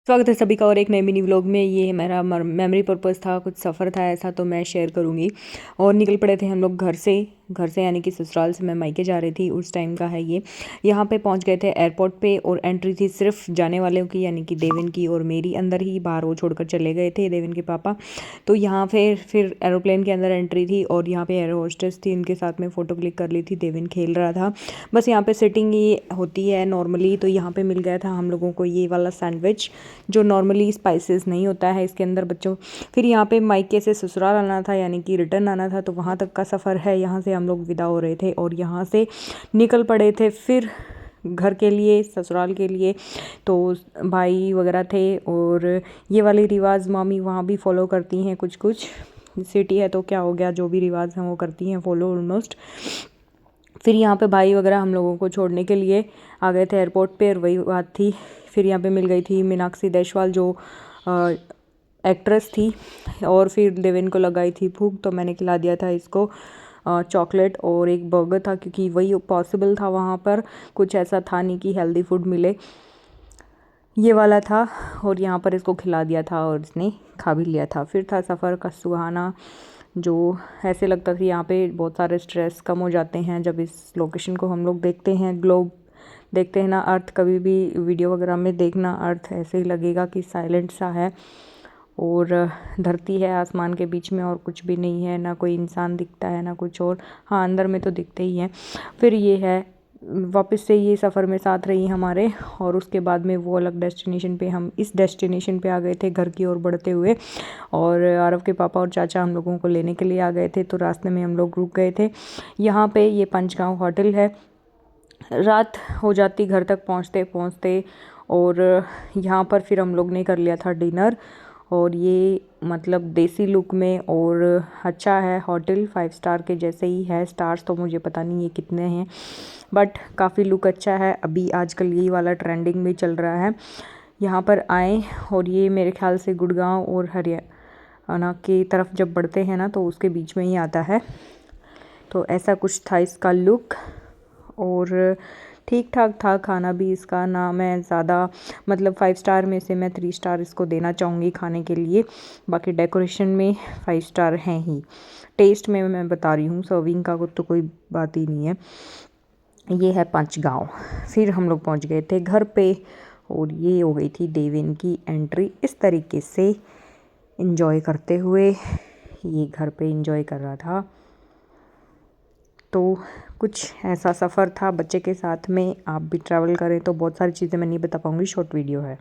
स्वागत है सभी का और एक नए मिनी व्लॉग में। ये मेरा मेमोरी पर्पस था, कुछ सफ़र था ऐसा, तो मैं शेयर करूँगी। और निकल पड़े थे हम लोग घर से यानी कि ससुराल से मैं मायके जा रही थी, उस टाइम का है ये। यहाँ पे पहुँच गए थे एयरपोर्ट पे और एंट्री थी सिर्फ जाने वालों की यानी कि देवेन की और मेरी। अंदर ही बाहर वो छोड़कर चले गए थे देवेन के पापा। तो यहाँ फिर एरोप्लेन के अंदर एंट्री थी और यहाँ पे एयर होस्टेस थी, इनके साथ में फ़ोटो क्लिक कर ली थी। देवेन खेल रहा था। बस यहाँ पे सिटिंग ही होती है नॉर्मली, तो यहाँ पे मिल गया था हम लोगों को ये वाला सैंडविच जो नॉर्मली स्पाइसेस नहीं होता है इसके अंदर बच्चों। फिर यहाँ पे मायके से ससुराल आना था यानी कि रिटर्न आना था, तो वहाँ तक का सफ़र है। यहाँ से हम लोग विदा हो रहे थे और यहाँ से निकल पड़े थे फिर घर के लिए, ससुराल के लिए। तो भाई वगैरह थे और ये वाले रिवाज मामी वहाँ भी फॉलो करती हैं कुछ कुछ। सिटी है तो क्या हो गया, जो भी रिवाज हैं वो करती हैं फॉलो ऑलमोस्ट। फिर यहाँ पे भाई वगैरह हम लोगों को छोड़ने के लिए आ गए थे एयरपोर्ट पे और वही बात थी। फिर यहाँ पे मिल गई थी मीनाक्षी देशवाल जो एक्ट्रेस थी, और फिर देवेन को लगाई थी भूख, तो मैंने खिला दिया था इसको चॉकलेट और एक बर्गर था, क्योंकि वही पॉसिबल था वहाँ पर। कुछ ऐसा था नहीं कि हेल्दी फूड मिले, ये वाला था। और यहाँ पर इसको खिला दिया था और इसने खा भी लिया था। फिर था सफ़र का सुहाना, जो ऐसे लगता था यहाँ पे बहुत सारे स्ट्रेस कम हो जाते हैं जब इस लोकेशन को हम लोग देखते हैं। ग्लोब देखते हैं ना, अर्थ कभी भी वीडियो वगैरह में देखना, अर्थ ऐसे ही लगेगा कि साइलेंट सा है और धरती है आसमान के बीच में और कुछ भी नहीं है, ना कोई इंसान दिखता है ना कुछ और। हाँ, अंदर में तो दिखते ही हैं। फिर ये है वापस से ये सफ़र में साथ रही हमारे, और उसके बाद में वो अलग डेस्टिनेशन पे, हम इस डेस्टिनेशन पे आ गए थे घर की ओर बढ़ते हुए। और आरव के पापा और चाचा हम लोगों को लेने के लिए आ गए थे, तो रास्ते में हम लोग रुक गए थे यहाँ पे। ये पंचगांव होटल है। रात हो जाती घर तक पहुँचते पहुँचते, और यहाँ पर फिर हम लोग ने कर लिया था डिनर। और ये मतलब देसी लुक में और अच्छा है होटल, 5 स्टार के जैसे ही है। स्टार्स तो मुझे पता नहीं ये कितने हैं, बट काफ़ी लुक अच्छा है। अभी आजकल यही वाला ट्रेंडिंग में चल रहा है। यहाँ पर आए और ये मेरे ख्याल से गुड़गांव और हरियाणा की तरफ जब बढ़ते हैं ना, तो उसके बीच में ही आता है। तो ऐसा कुछ था इसका लुक, और ठीक ठाक था खाना भी इसका। ना मैं ज़्यादा, मतलब 5 स्टार में से मैं 3 स्टार इसको देना चाहूँगी खाने के लिए। बाकी डेकोरेशन में 5 स्टार हैं ही, टेस्ट में मैं बता रही हूँ, सर्विंग का तो कोई बात ही नहीं है। ये है पंचगांव। फिर हम लोग पहुँच गए थे घर पे और ये हो गई थी देवेन की एंट्री। इस तरीके से इंजॉय करते हुए ये घर पे इंजॉय कर रहा था। तो कुछ ऐसा सफ़र था बच्चे के साथ में। आप भी ट्रैवल करें तो बहुत सारी चीज़ें मैं नहीं बता पाऊँगी, शॉर्ट वीडियो है।